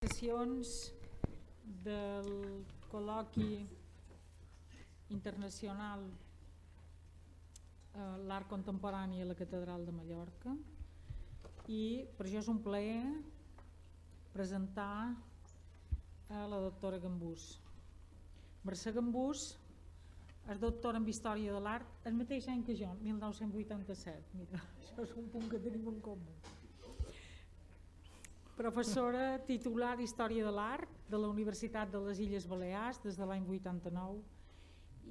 Sessions del col·loqui internacional l'art contemporani a la Catedral de Mallorca, i per això és un plaer presentar a la doctora Gambús. Mercè Gambús és doctora en Història de l'Art el mateix any que jo, 1987. Mira, això és un punt que tenim en comú. Professora titular d'Història de l'Art de la Universitat de les Illes Balears des de l'any 89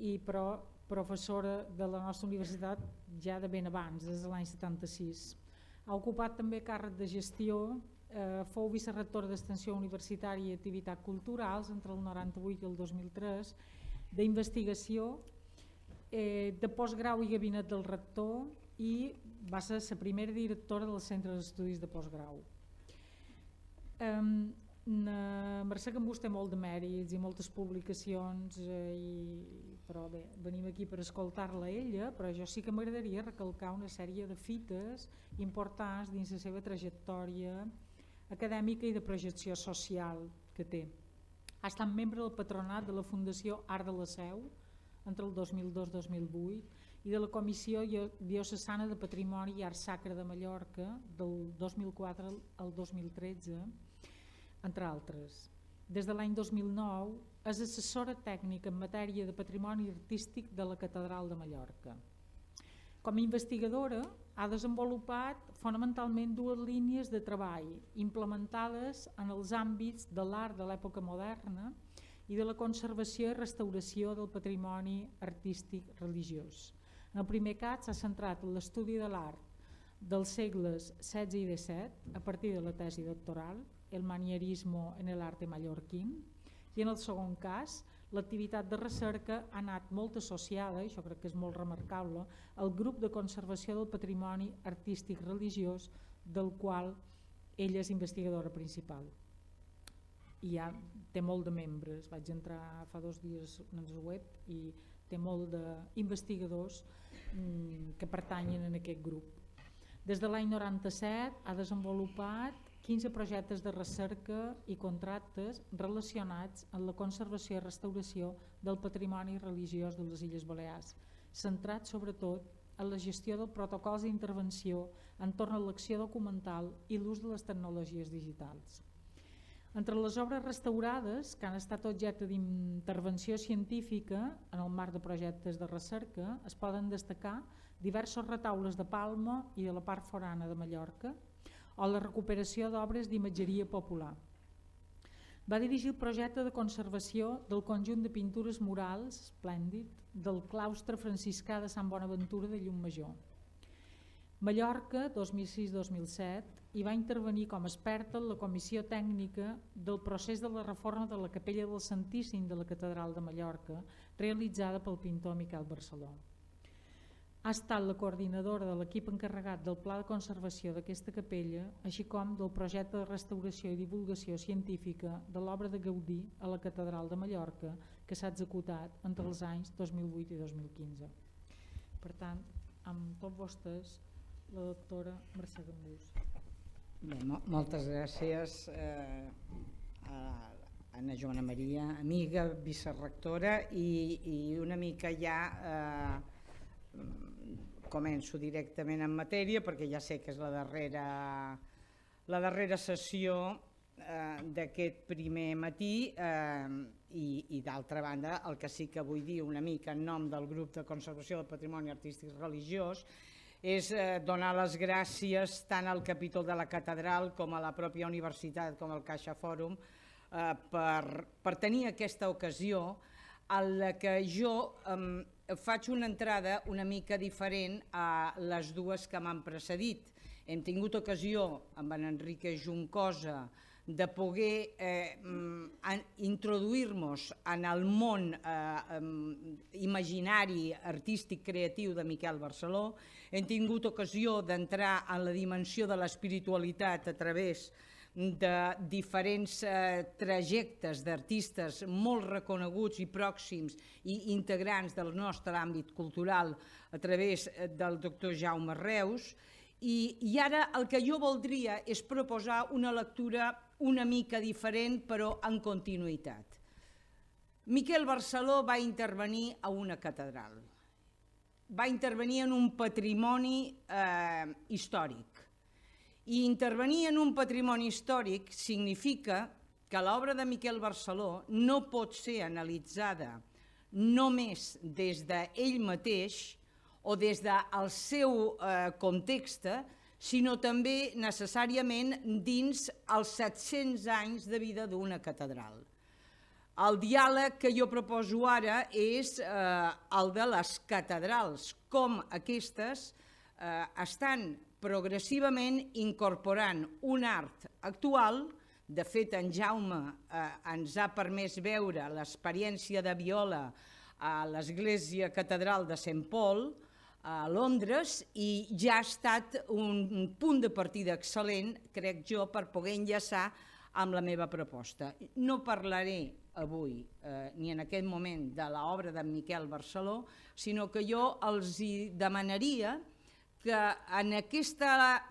i professora de la nostra universitat ja de ben abans, des de l'any 76. Ha ocupat també càrrec de gestió, fou vicerectora d'Extensió Universitària i Activitats Culturals entre el 98 i el 2003, d'investigació, de postgrau i gabinet del rector, i va ser la primera directora del Centre d'Estudis de Postgrau. Mercè Gambús té molt de mèrits i moltes publicacions, però bé, venim aquí per escoltar-la ella, però jo sí que m'agradaria recalcar una sèrie de fites importants dins la seva trajectòria acadèmica i de projecció social que té. Ha estat membre del patronat de la Fundació Art de la Seu entre el 2002-2008 i de la Comissió Diocesana de Patrimoni i Art Sacre de Mallorca del 2004 al 2013, entre altres. Des de l'any 2009 és assessora tècnica en matèria de patrimoni artístic de la Catedral de Mallorca. Com a investigadora ha desenvolupat fonamentalment dues línies de treball implementades en els àmbits de l'art de l'època moderna i de la conservació i restauració del patrimoni artístic religiós. En el primer cas s'ha centrat en l'estudi de l'art dels segles XVI i XVII a partir de la tesi doctoral, el manierismo en el arte mallorquín, i en el segon cas l'activitat de recerca ha anat molt associada, i això crec que és molt remarcable, al grup de conservació del patrimoni artístic religiós del qual ella és investigadora principal. I ja té molt de membres, vaig entrar fa 2 dies en el web i té molt d'investigadors que pertanyen a aquest grup. Des de l'any 97 ha desenvolupat 15 projectes de recerca i contractes relacionats amb la conservació i restauració del patrimoni religiós de les Illes Balears, centrat sobretot en la gestió dels protocols d'intervenció entorn a l'acció documental i l'ús de les tecnologies digitals. Entre les obres restaurades que han estat objecte d'intervenció científica en el marc de projectes de recerca es poden destacar diversos retaules de Palma i de la part forana de Mallorca o la recuperació d'obres d'imatgeria popular. Va dirigir el projecte de conservació del conjunt de pintures murals, esplèndid, del claustre franciscà de Sant Bonaventura de Llucmajor. Mallorca, 2006-2007, i va intervenir com a experta en la comissió tècnica del procés de la reforma de la capella del Santíssim de la Catedral de Mallorca, realitzada pel pintor Miquel Barceló. Ha estat la coordinadora de l'equip encarregat del pla de conservació d'aquesta capella, així com del projecte de restauració i divulgació científica de l'obra de Gaudí a la Catedral de Mallorca, que s'ha executat entre els anys 2008 i 2015. Per tant, amb tots vostès, la doctora Mercè Gambús. Bé, moltes gràcies a Anna Joana Maria, amiga, vicerectora, i una mica ja començo directament en matèria perquè ja sé que és la darrera sessió d'aquest primer matí i d'altra banda el que sí que vull dir una mica en nom del grup de conservació del patrimoni artístic religiós és donar les gràcies tant al capítol de la catedral com a la pròpia universitat com al Caixa Fòrum per tenir aquesta ocasió en la que jo faig una entrada una mica diferent a les dues que m'han precedit. Hem tingut ocasió amb en Enrique Juncosa de poder introduir-nos en el món imaginari, artístic, creatiu de Miquel Barceló. Hem tingut ocasió d'entrar en la dimensió de l'espiritualitat a través de diferents trajectes d'artistes molt reconeguts i pròxims i integrants del nostre àmbit cultural a través del doctor Jaume Reus. I ara el que jo voldria és proposar una lectura una mica diferent però en continuïtat. Miquel Barceló va intervenir a una catedral, va intervenir en un patrimoni històric. I intervenir en un patrimoni històric significa que l'obra de Miquel Barceló no pot ser analitzada només des d'ell mateix o des del seu context, sinó també necessàriament dins els 700 anys de vida d'una catedral. El diàleg que jo proposo ara és el de les catedrals, com aquestes estan progressivament incorporant un art actual. De fet, en Jaume ens ha permès veure l'experiència de viola a l'Església Catedral de St. Paul, a Londres, i ja ha estat un punt de partida excel·lent, crec jo, per poder enllaçar amb la meva proposta. No parlaré avui, ni en aquest moment, de l'obra de Miquel Barceló, sinó que jo els demanaria que en aquesta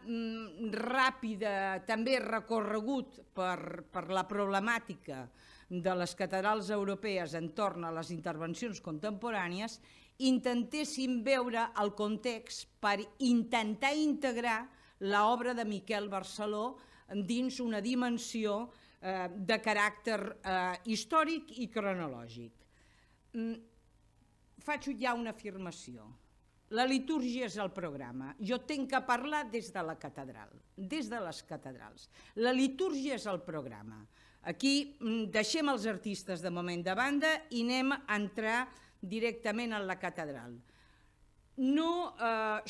ràpida també recorregut per la problemàtica de les catedrals europees entorn a les intervencions contemporànies, intentéssim veure el context per intentar integrar l'obra de Miquel Barceló dins una dimensió de caràcter històric i cronològic. Faig ja una afirmació. La litúrgia és el programa. Jo tinc que parlar des de la catedral, des de les catedrals. La litúrgia és el programa. Aquí deixem els artistes de moment de banda i anem a entrar directament en la catedral. No,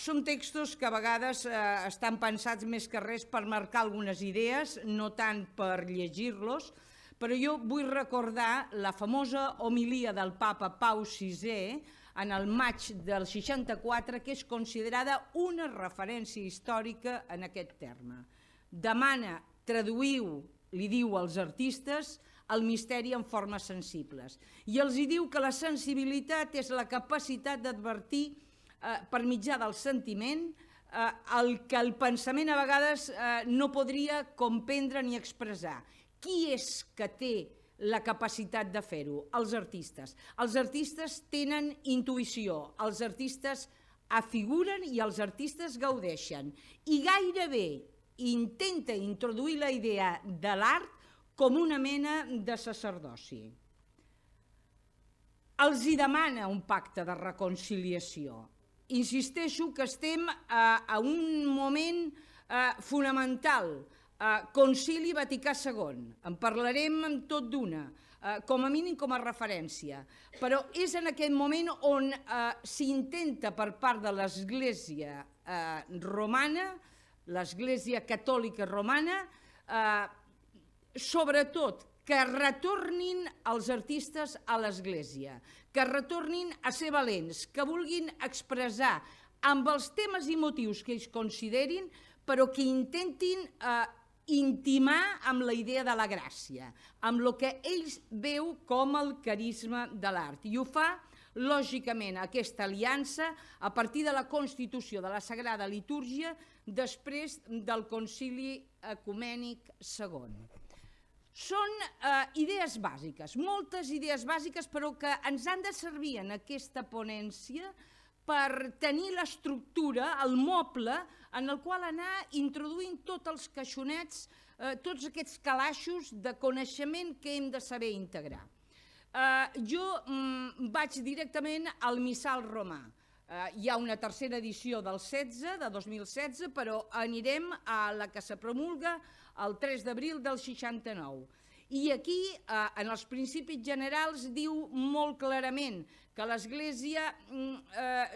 són textos que a vegades estan pensats més que res per marcar algunes idees, no tant per llegir-los, però jo vull recordar la famosa homilia del papa Pau VI en el maig del 64, que és considerada una referència històrica en aquest terme. Demana, traduïu, li diu als artistes, el misteri en formes sensibles. I els diu que la sensibilitat és la capacitat d'advertir per mitjà del sentiment el que el pensament a vegades no podria comprendre ni expressar. Qui és que té la capacitat de fer-ho? Els artistes. Els artistes tenen intuïció, els artistes afiguren i els artistes gaudeixen. I gairebé intenta introduir la idea de l'art com una mena de sacerdoci. Els hi demana un pacte de reconciliació. Insisteixo que estem a un moment fonamental, Concili Vaticà II, en parlarem tot d'una, com a mínim com a referència, però és en aquest moment on s'intenta per part de l'Església romana, l'Església catòlica romana, sobretot que retornin els artistes a l'Església, que retornin a ser valents, que vulguin expressar amb els temes i motius que ells considerin, però que intentin intimar amb la idea de la gràcia, amb el que ells veu com el carisma de l'art. I ho fa, lògicament, aquesta aliança a partir de la constitució de la Sagrada Litúrgia després del Concili Ecumènic II. Són idees bàsiques, moltes idees bàsiques, però que ens han de servir en aquesta ponència per tenir l'estructura, el moble, en el qual anar introduint tots els caixonets, tots aquests calaixos de coneixement que hem de saber integrar. Jo vaig directament al Missal romà. Hi ha una tercera edició del 2016, però anirem a la que se promulga el 3 d'abril del 69. I aquí, en els principis generals, diu molt clarament que l'Església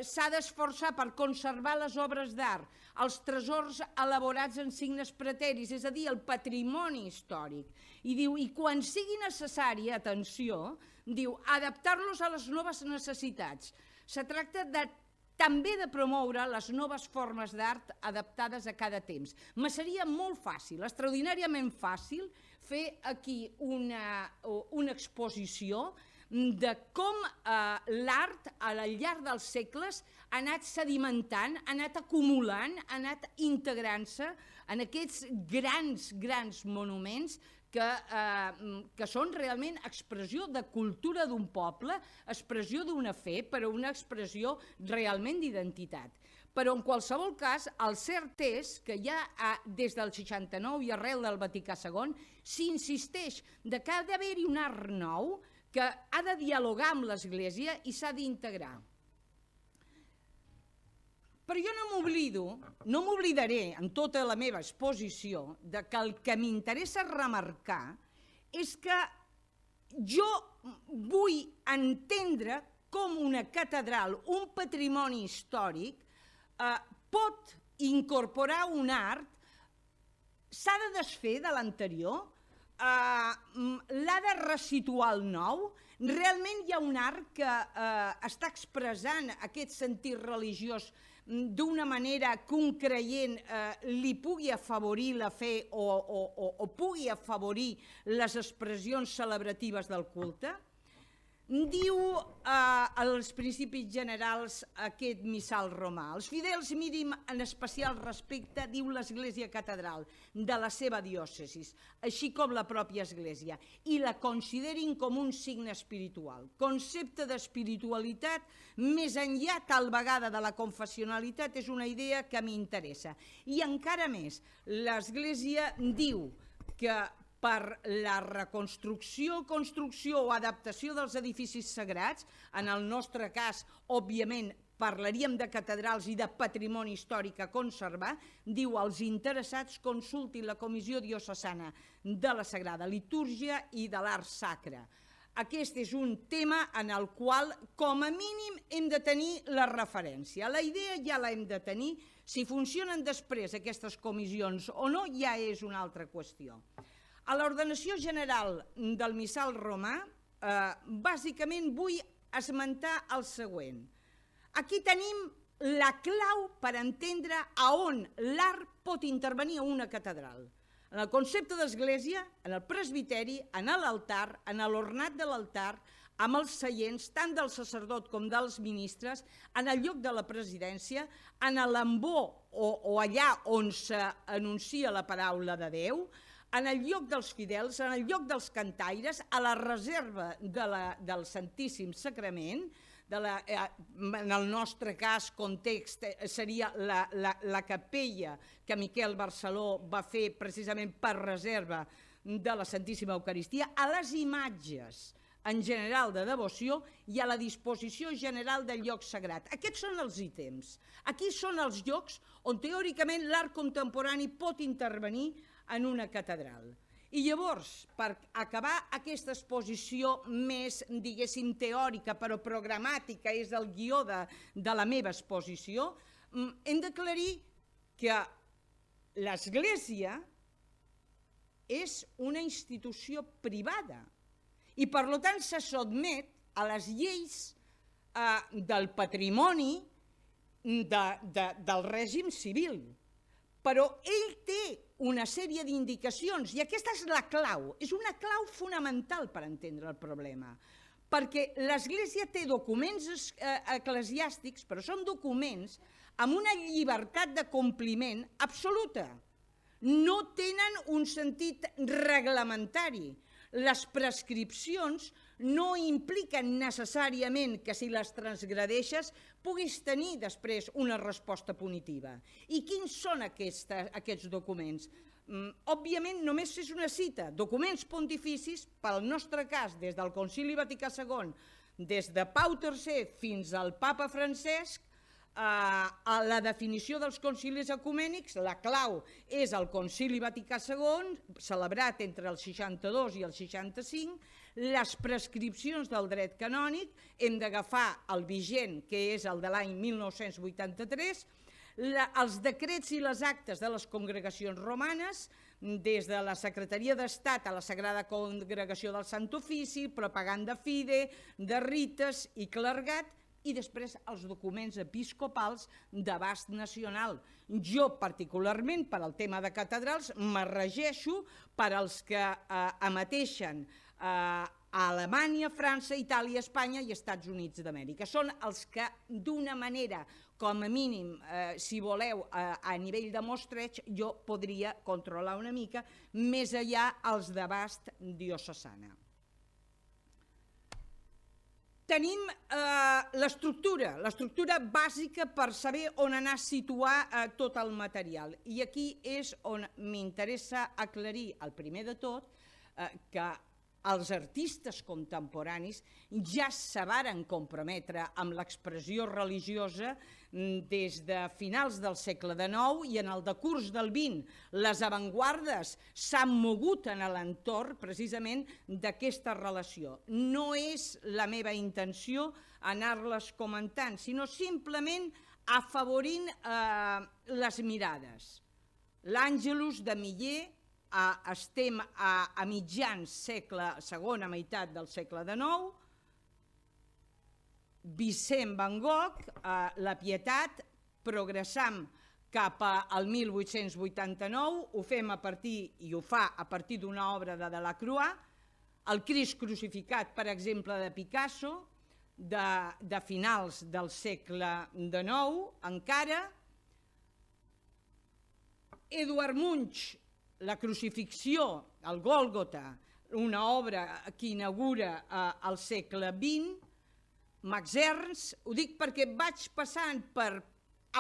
s'ha d'esforçar per conservar les obres d'art, els tresors elaborats en signes preteris, és a dir, el patrimoni històric. I diu, i quan sigui necessari, atenció, diu, adaptar-los a les noves necessitats. Se tracta també de promoure les noves formes d'art adaptades a cada temps. Me seria molt fàcil, extraordinàriament fàcil, fer aquí una exposició de com l'art al llarg dels segles ha anat sedimentant, ha anat acumulant, ha anat integrant-se en aquests grans monuments que són realment expressió de cultura d'un poble, expressió d'una fe, però una expressió realment d'identitat. Però en qualsevol cas, el cert és que ja des del 69 i arrel del Vaticà II s'insisteix que ha d'haver-hi un art nou que ha de dialogar amb l'Església i s'ha d'integrar. Però jo no m'oblidaré en tota la meva exposició que el que m'interessa remarcar és que jo vull entendre com una catedral, un patrimoni històric, pot incorporar un art, s'ha de desfer de l'anterior, l'ha de resituar el nou. Realment hi ha un art que està expressant aquest sentit religiós d'una manera que un creient li pugui afavorir la fe o pugui afavorir les expressions celebratives del culte. Diu als principis generals aquest missal romà: els fidels mirin en especial respecte, diu l'Església Catedral, de la seva diòcesis, així com la pròpia Església, i la considerin com un signe espiritual. Concepte d'espiritualitat més enllà tal vegada de la confessionalitat és una idea que m'interessa. I encara més, l'Església diu que per la reconstrucció, construcció o adaptació dels edificis sagrats, en el nostre cas, òbviament, parlaríem de catedrals i de patrimoni històric a conservar, diu: els interessats consultin la Comissió Diocesana de la Sagrada Litúrgia i de l'Art Sacre. Aquest és un tema en el qual, com a mínim, hem de tenir la referència. La idea ja l'hem de tenir. Si funcionen després aquestes comissions o no, ja és una altra qüestió. A l'ordenació general del missal romà, bàsicament vull esmentar el següent. Aquí tenim la clau per entendre a on l'art pot intervenir a una catedral. En el concepte d'església, en el presbiteri, en l'altar, en l'ornat de l'altar, amb els seients, tant del sacerdot com dels ministres, en el lloc de la presidència, en l'embó o allà on s'anuncia la paraula de Déu, en el lloc dels fidels, en el lloc dels cantaires, a la reserva del Santíssim Sacrament, en el nostre cas, context, seria la capella que Miquel Barceló va fer precisament per reserva de la Santíssima Eucaristia, a les imatges en general de devoció i a la disposició general del lloc sagrat. Aquests són els ítems. Aquí són els llocs on teòricament l'art contemporani pot intervenir en una catedral. I llavors, per acabar aquesta exposició més, diguéssim, teòrica, però programàtica, és el guió de la meva exposició, hem d'aclarir que l'Església és una institució privada i, per tant, se sotmet a les lleis del patrimoni del règim civil. Però ell té una sèrie d'indicacions i aquesta és la clau, és una clau fonamental per entendre el problema, perquè l'Església té documents eclesiàstics, però són documents amb una llibertat de compliment absoluta. No tenen un sentit reglamentari. Les prescripcions no impliquen necessàriament que si les transgredeixes puguis tenir després una resposta punitiva. I quins són aquests documents? Òbviament només és una cita, documents pontificis, pel nostre cas, des del Concili Vaticà II, des de Pau III fins al Papa Francesc, a la definició dels concilis ecumènics, la clau és el Concili Vaticà II, celebrat entre el 62 i el 65, les prescripcions del dret canònic, hem d'agafar el vigent, que és el de l'any 1983, els decrets i les actes de les congregacions romanes, des de la Secretaria d'Estat a la Sagrada Congregació del Sant Ofici, Propaganda Fide, de rites i clergat, i després els documents episcopals d'abast nacional. Jo, particularment, per al tema de catedrals, me regeixo per als que emeteixen a Alemanya, França, Itàlia, Espanya i Estats Units d'Amèrica. Són els que, d'una manera, com a mínim, si voleu, a nivell de mostreig, jo podria controlar una mica, més enllà els d'abast diocesana. Tenim l'estructura bàsica per saber on anar a situar tot el material. I aquí és on m'interessa aclarir, el primer de tot, que els artistes contemporanis ja se varen comprometre amb l'expressió religiosa des de finals del segle XIX i en el decurs del XX. Les avantguardes s'han mogut en l'entorn precisament d'aquesta relació. No és la meva intenció anar-les comentant, sinó simplement afavorint les mirades. L'Àngelus de Millet, estem a mitjans segle, segona meitat del segle XIX, Vicent Van Gogh, La Pietat, progressam cap al 1889, ho fem a partir, i ho fa a partir d'una obra de Delacroix, el Crist crucificat, per exemple, de Picasso, de finals del segle XIX, encara, Eduard Munch, la crucifixió, el Gòlgota, una obra que inaugura el segle XX, Max Ernst, ho dic perquè vaig passant per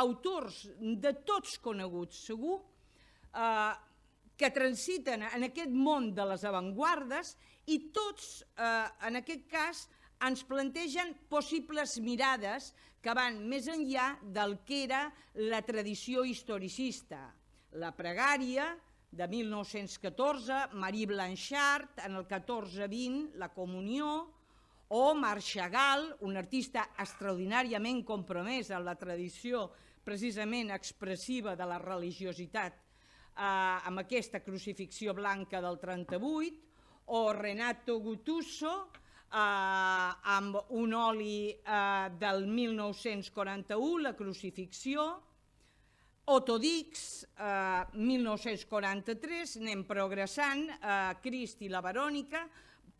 autors de tots coneguts, segur, que transiten en aquest món de les avantguardes i tots, en aquest cas, ens plantegen possibles mirades que van més enllà del que era la tradició historicista. La pregària, de 1914, Marie Blanchard, en el 14-20, la comunió, o Marc Chagall, un artista extraordinàriament compromès amb la tradició precisament expressiva de la religiositat, amb aquesta crucifixió blanca del 38, o Renato Guttuso, amb un oli del 1941, la crucifixió, Otto Dix, 1943, anem progressant, Crist i la Verònica,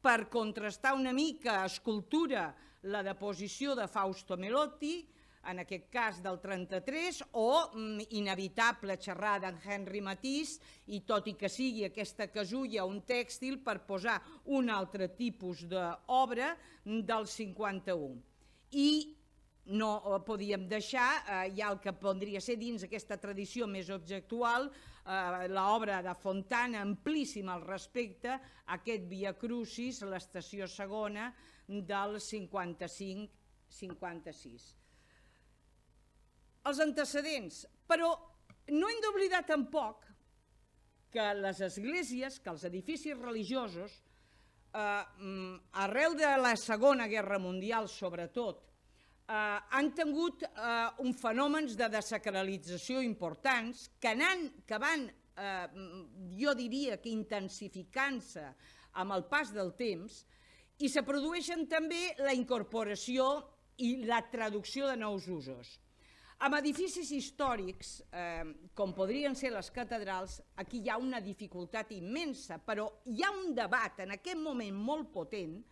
per contrastar una mica escultura la deposició de Fausto Melotti, en aquest cas del 33, o inevitable xerrar d'en Henri Matisse, i tot i que sigui aquesta casulla un tèxtil per posar un altre tipus d'obra del 51. I no podíem deixar, ja el que podria ser dins aquesta tradició més objectual, l'obra de Fontana, amplíssima al respecte, aquest Via Crucis, l'estació segona del 55-56. Els antecedents, però no hem d'oblidar tampoc que les esglésies, que els edificis religiosos, arrel de la Segona Guerra Mundial sobretot, han tingut uns fenòmens de desacralització importants que van, jo diria que intensificant-se amb el pas del temps, i se produeixen també la incorporació i la traducció de nous usos. Amb edificis històrics, com podrien ser les catedrals, aquí hi ha una dificultat immensa, però hi ha un debat en aquest moment molt potent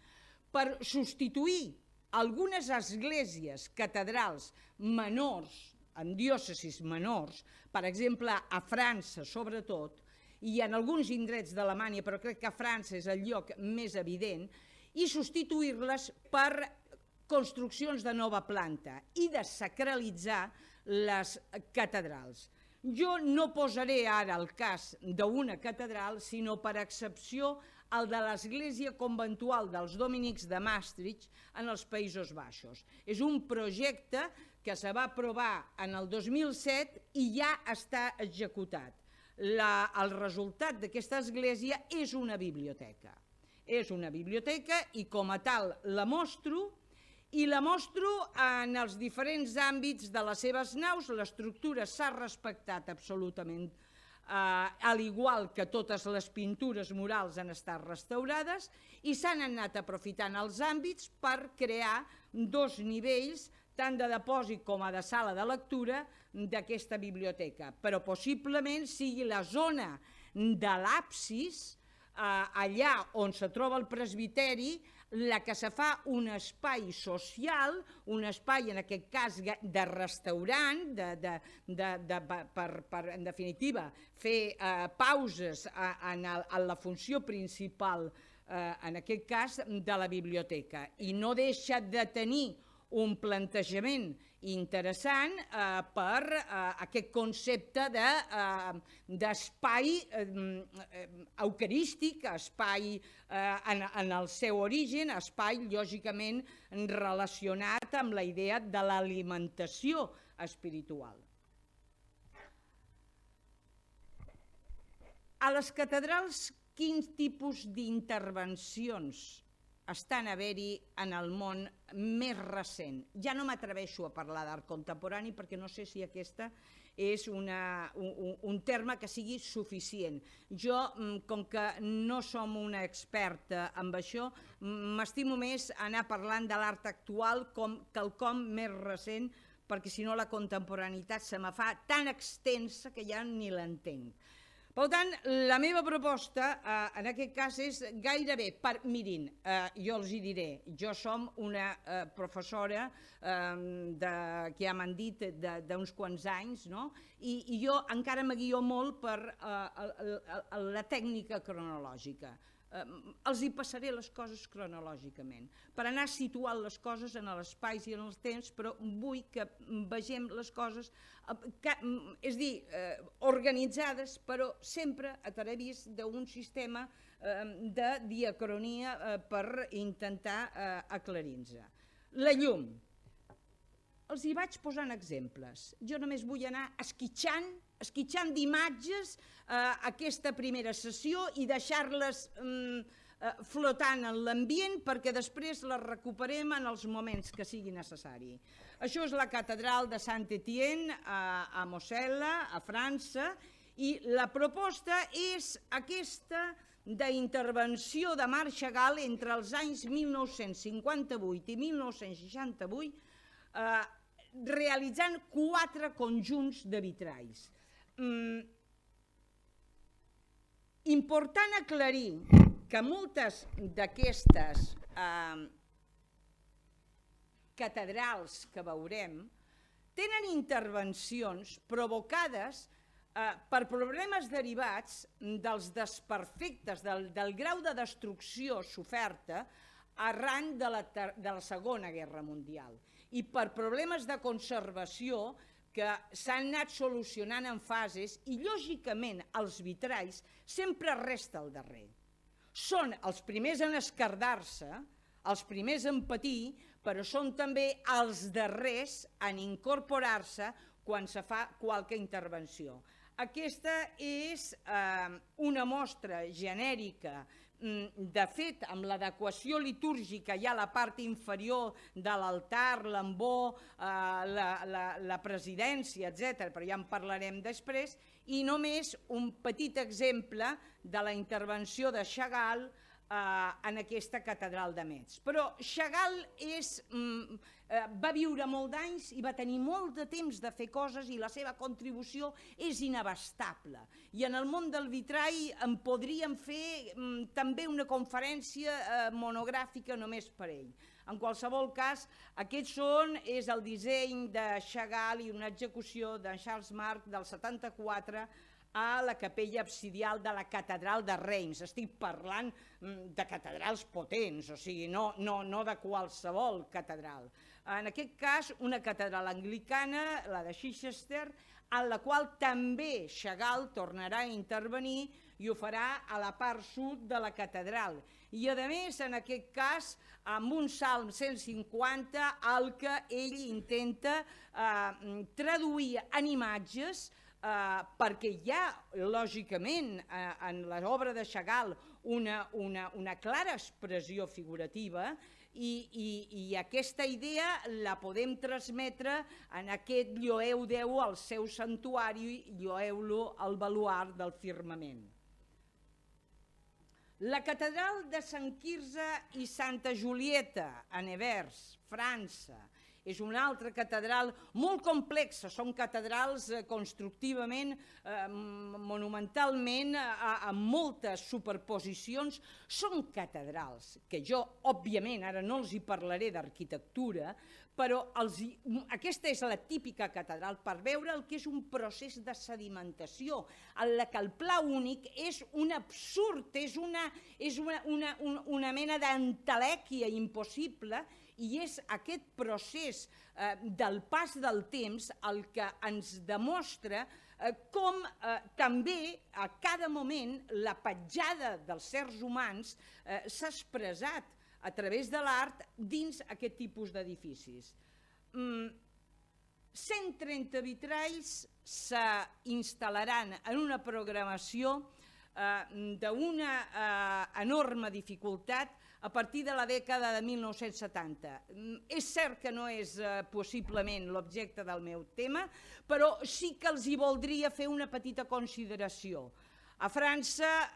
per substituir algunes esglésies, catedrals menors, en diòcesis menors, per exemple a França sobretot, i en alguns indrets d'Alemanya, però crec que a França és el lloc més evident, i substituir-les per construccions de nova planta i de sacralitzar les catedrals. Jo no posaré ara el cas d'una catedral, sinó per excepció el de l'església conventual dels Dominics de Maastricht en els Països Baixos. És un projecte que se va aprovar en el 2007 i ja està executat. El resultat d'aquesta església és una biblioteca. És una biblioteca i com a tal la mostro, i la mostro en els diferents àmbits de les seves naus. L'estructura s'ha respectat absolutament, al igual que totes les pintures murals han estat restaurades, i s'han anat aprofitant els àmbits per crear dos nivells, tant de depòsit com de sala de lectura, d'aquesta biblioteca. Però possiblement sigui la zona de l'absis allà on se troba el presbiteri, la que se fa un espai social, un espai en aquest cas de restaurant, per en definitiva fer pauses en la funció principal, en aquest cas de la biblioteca, i no deixa de tenir un plantejament interessant per aquest concepte d'espai eucarístic, espai en el seu origen, espai lògicament relacionat amb la idea de l'alimentació espiritual. A les catedrals, quin tipus d'intervencions estan a haver-hi en el món més recent? Ja no m'atreveixo a parlar d'art contemporani perquè no sé si aquesta és un terme que sigui suficient. Jo, com que no som una experta en això, m'estimo més anar parlant de l'art actual com quelcom més recent, perquè si no la contemporaneitat se me fa tan extensa que ja ni l'entenc. Per tant, la meva proposta en aquest cas és gairebé, mirin, jo els hi diré, jo som una professora que ja m'han dit d'uns quants anys, i jo encara me guio molt per la tècnica cronològica. Els hi passaré les coses cronològicament, per anar situant les coses en els espais i en els temps, però vull que vegem les coses, és a dir, organitzades, però sempre a través d'un sistema de diacronia per intentar aclarir-nos. La llum. Els hi vaig posant exemples. Jo només vull anar esquitxant d'imatges aquesta primera sessió i deixar-les flotant en l'ambient perquè després les recuperem en els moments que sigui necessari. Això és la catedral de Saint-Étienne a Mosel·la, a França, i la proposta és aquesta d'intervenció de Marc Chagall entre els anys 1958 i 1968, realitzant 4 conjunts de vitralls. Important aclarir que moltes d'aquestes catedrals que veurem tenen intervencions provocades per problemes derivats dels desperfectes, del grau de destrucció soferta arran de la Segona Guerra Mundial i per problemes de conservació que s'han anat solucionant en fases i, lògicament, els vitralls sempre resta al darrere. Són els primers en esquerdar-se, els primers en patir, però són també els darrers en incorporar-se quan se fa qualque intervenció. Aquesta és una mostra genèrica. De fet, amb l'adequació litúrgica hi ha la part inferior de l'altar, l'ambó, la presidència, etc., però ja en parlarem després, i només un petit exemple de la intervenció de Chagall en aquesta catedral de Metz. Però Chagall va viure molt d'anys i va tenir molt de temps de fer coses i la seva contribució és inabastable. I en el món del vitrall en podríem fer també una conferència monogràfica només per ell. En qualsevol cas, és el disseny de Chagall i una execució de Charles Marc del 74 a la capella absidial de la catedral de Reims. Estic parlant de catedrals potents, o sigui, no de qualsevol catedral. En aquest cas, una catedral anglicana, la de Chichester, en la qual també Chagall tornarà a intervenir i ho farà a la part sud de la catedral. I, a més, en aquest cas, amb un salm 150, el que ell intenta traduir en imatges perquè hi ha, lògicament, en l'obra de Chagall una clara expressió figurativa i aquesta idea la podem transmetre en aquest lloeu Déu al seu santuari, lloeu-lo al baluard del firmament. La catedral de Sant Quirze i Santa Julieta, a Nevers, França, és una altra catedral molt complexa, són catedrals constructivament, monumentalment, amb moltes superposicions, són catedrals que jo, òbviament, ara no els hi parlaré d'arquitectura, però aquesta és la típica catedral per veure el que és un procés de sedimentació, en la que el pla únic és un absurd, és una mena d'entelèquia impossible, i és aquest procés del pas del temps el que ens demostra com també a cada moment la petjada dels éssers humans s'ha expressat a través de l'art dins aquest tipus d'edificis. 130 vitralls s'instal·laran en una programació d'una enorme dificultat a partir de la dècada de 1970. És cert que no és possiblement l'objecte del meu tema, però sí que els hi voldria fer una petita consideració. A França,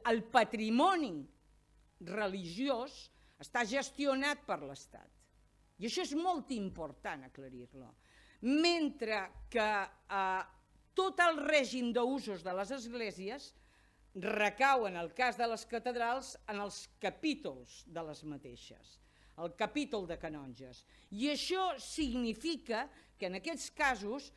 el patrimoni religiós està gestionat per l'Estat. I això és molt important aclarir-lo. Mentre que tot el règim d'usos de les esglésies recau, en el cas de les catedrals, en els capítols de les mateixes, el capítol de canonges. I això significa que en aquests casos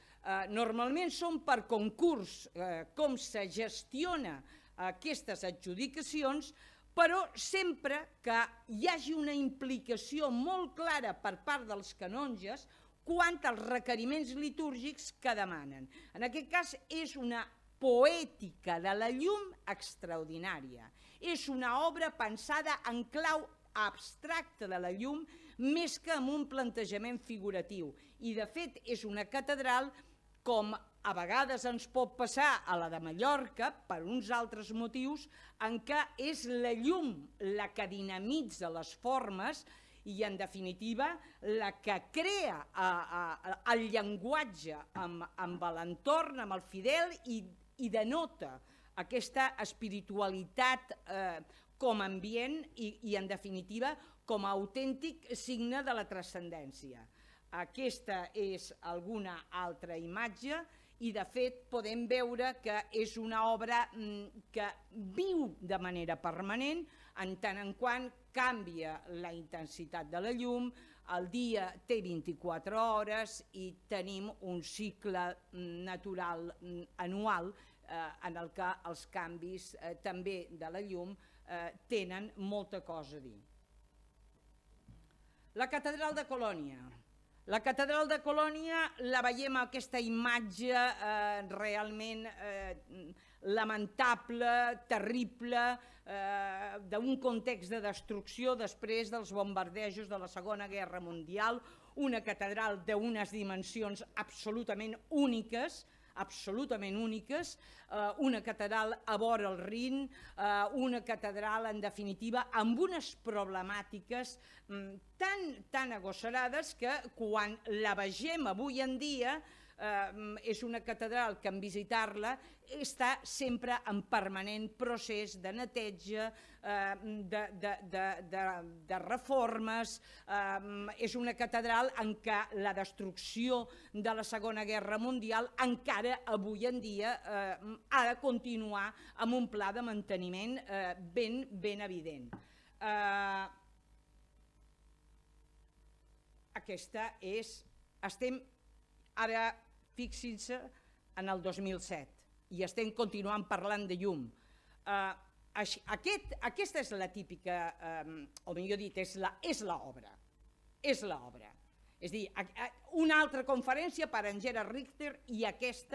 normalment són per concurs com se gestiona aquestes adjudicacions, però sempre que hi hagi una implicació molt clara per part dels canonges quant als requeriments litúrgics que demanen. En aquest cas és una poètica de la llum extraordinària. És una obra pensada en clau abstracta de la llum més que amb un plantejament figuratiu. I de fet és una catedral, com a vegades ens pot passar a la de Mallorca, per uns altres motius, en què és la llum la que dinamitza les formes i, en definitiva, la que crea el llenguatge amb l'entorn, amb el fidel, i denota aquesta espiritualitat com a ambient i, en definitiva, com a autèntic signe de la transcendència. Aquesta és alguna altra imatge i, de fet, podem veure que és una obra que viu de manera permanent, en tant en quant canvia la intensitat de la llum, el dia té 24 hores i tenim un cicle natural anual en el que els canvis també de la llum tenen molta cosa a dir. La catedral de Colònia. La catedral de Colònia la veiem aquesta imatge realment lamentable, terrible, d'un context de destrucció després dels bombardejos de la Segona Guerra Mundial, una catedral d'unes dimensions absolutament úniques, una catedral a vora el Rin, una catedral, en definitiva, amb unes problemàtiques tan agosarades que quan la vegem avui en dia és una catedral que en visitar-la està sempre en permanent procés de neteja, de reformes. És una catedral en què la destrucció de la Segona Guerra Mundial encara avui en dia ha de continuar amb un pla de manteniment ben evident. Aquesta és... Estem ara, fixin-se, en el 2007 i estem continuant parlant de llum. Aquesta és la típica, o millor dit, és l'obra. És l'obra. És a dir, una altra conferència per en Gerhard Richter i aquest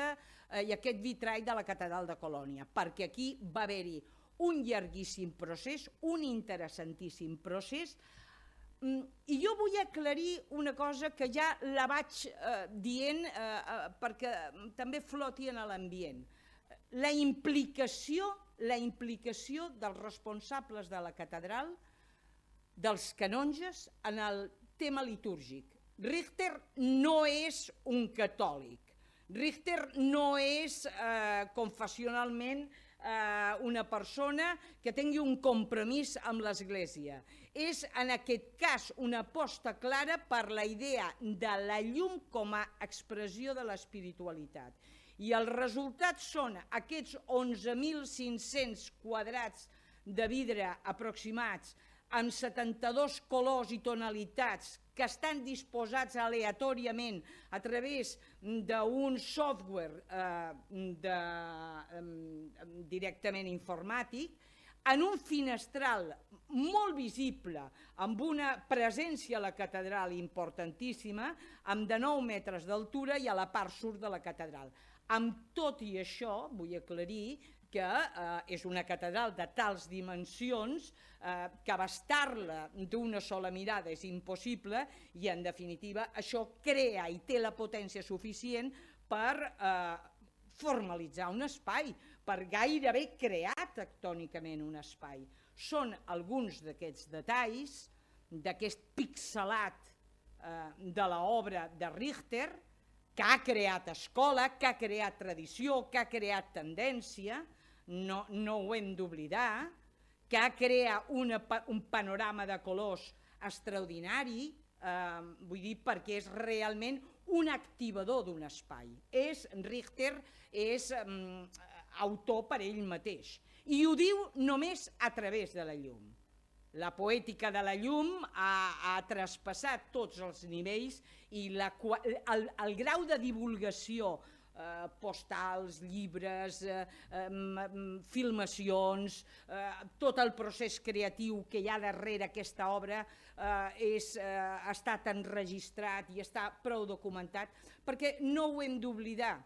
vitrall de la catedral de Colònia, perquè aquí va haver-hi un llarguíssim procés, un interessantíssim procés. I jo vull aclarir una cosa que ja la vaig dient perquè també floti en l'ambient. La implicació dels responsables de la catedral, dels canonges, en el tema litúrgic. Richter no és un catòlic. Richter no és confessionalment una persona que tingui un compromís amb l'Església. És, en aquest cas, una aposta clara per la idea de la llum com a expressió de l'espiritualitat. I els resultats són aquests 11.500 quadrats de vidre aproximats amb 72 colors i tonalitats que estan disposats aleatòriament a través d'un software directament informàtic, en un finestral molt visible, amb una presència a la catedral importantíssima, amb de 9 metres d'altura i a la part sud de la catedral. Amb tot i això, vull aclarir que és una catedral de tals dimensions que abastar-la d'una sola mirada és impossible i, en definitiva, això crea i té la potència suficient per formalitzar un espai, per gairebé crear tectònicament un espai. Són alguns d'aquests detalls, d'aquest pixelat de l'obra de Richter, que ha creat escola, que ha creat tradició, que ha creat tendència, no ho hem d'oblidar, que ha creat un panorama de colors extraordinari, vull dir, perquè és realment un activador d'un espai. Richter és autor per ell mateix i ho diu només a través de la llum. La poètica de la llum ha traspassat tots els nivells i el grau de divulgació, postals, llibres, filmacions, tot el procés creatiu que hi ha darrere aquesta obra ha estat enregistrat i està prou documentat, perquè no ho hem d'oblidar.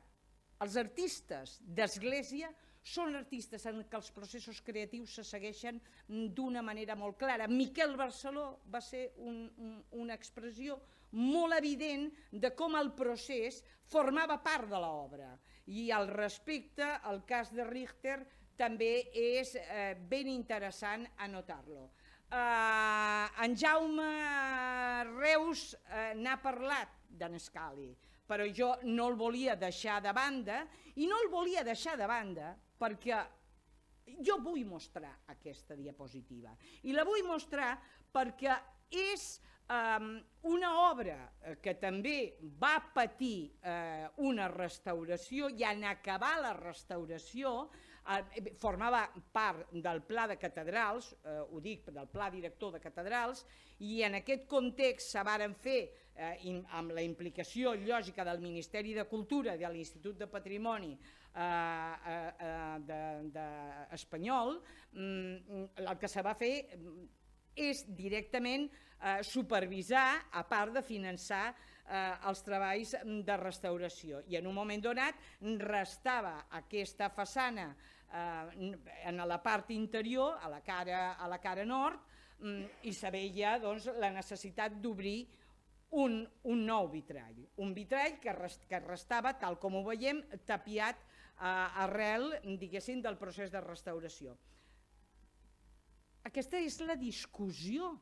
Els artistes d'església són artistes en què els processos creatius se segueixen d'una manera molt clara. Miquel Barceló va ser una expressió molt evident de com el procés formava part de l'obra. I al respecte, el cas de Richter també és ben interessant anotar-lo. En Jaume Reus n'ha parlat d'en Scali, però jo no el volia deixar de banda, i no el volia deixar de banda perquè jo vull mostrar aquesta diapositiva. I la vull mostrar perquè és una obra que també va patir una restauració i en acabar la restauració formava part del pla de catedrals, ho dic, del pla director de catedrals, i en aquest context se varen fer, amb la implicació lògica del Ministeri de Cultura i de l'Institut de Patrimoni espanyol, el que se va fer és directament supervisar, a part de finançar els treballs de restauració. I en un moment donat restava aquesta façana en la part interior, a la cara nord, i se veia la necessitat d'obrir un nou vitrall. Un vitrall que restava, tal com ho veiem, tapiat arrel, diguéssim, del procés de restauració. Aquesta és la discussió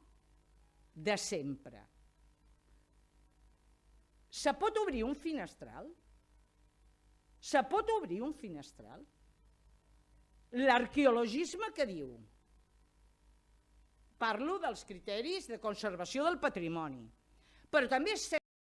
de sempre. Se pot obrir un finestral? Se pot obrir un finestral? L'arqueologisme què diu? Parlo dels criteris de conservació del patrimoni, però també és cert